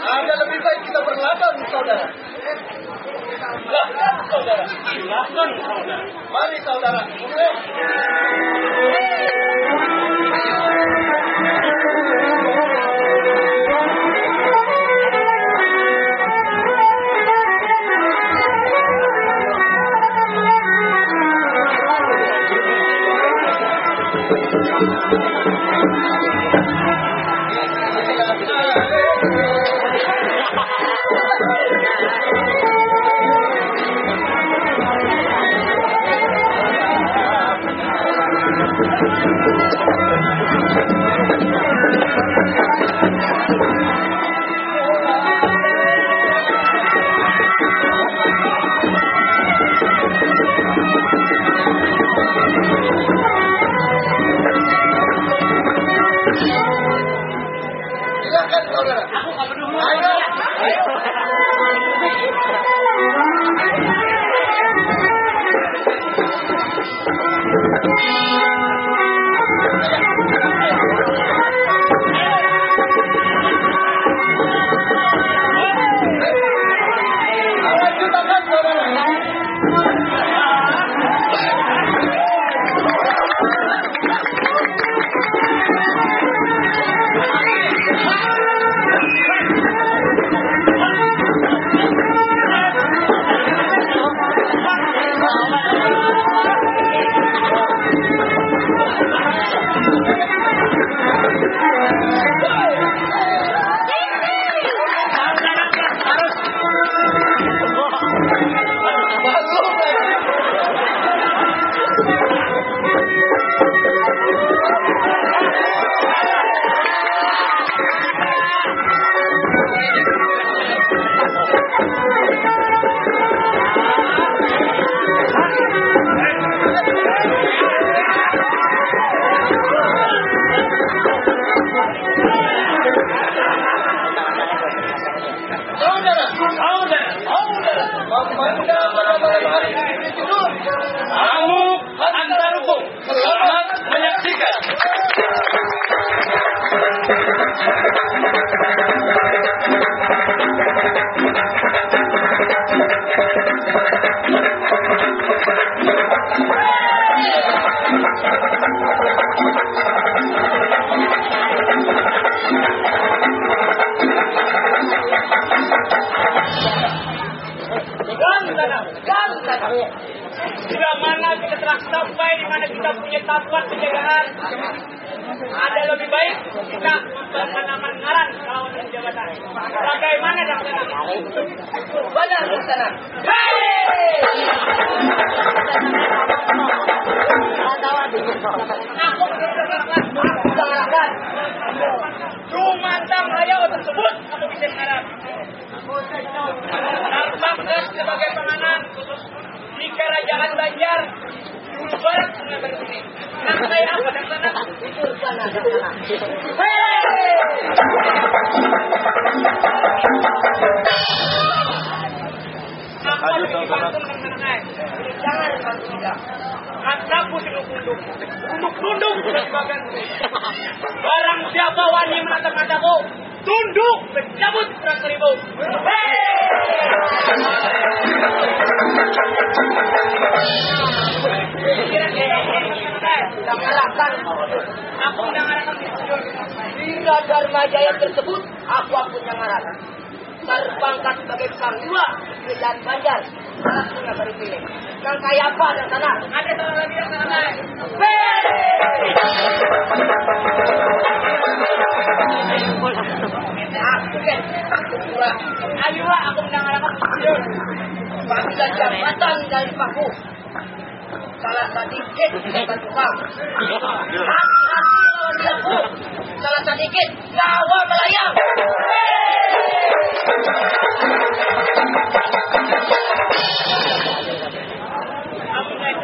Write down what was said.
Ada lebih baik kita berladang, saudara. Silahkan, saudara. Silahkan, saudara. Mari, saudara. Silakan, saudara. Aku nggak peduli. Ayo. Bila mana kita telah sampai di mana kita punya tempat penjagaan, ada lebih baik kita memperkenalkan ngaran kalau untuk jabatan. Bagaimana Daksana? Benar Daksana. Aku mengarahkan. Jumantang Raya tersebut aku bisa mengharap. Nampaknya sebagai penganan di kerajaan Banjar, Juru Barat Sungai Bersih. Nama saya apa Daksana? Itu Daksana. Apa yang dibantu mengenai? Jangan dibantu tidak. Kataku tunduk. Untuk tunduk sebagai barang siapa wani menatap-natapku, tunduk mencabut 100.000. Aku mendengarkan hingga Dharma Jaya tersebut, aku yang ngarang. Terpangkat sebagai panglima di Kerajaan Banjar. Aku nggak berpilih. Yang kayak apa dan sana? Ada saudara lagi yang sana. Aku kan, ayolah aku mendengarkan panggilan jabatan dari Paku. Salah sedikit kita tukang. Salah sedikit nyawa melayang.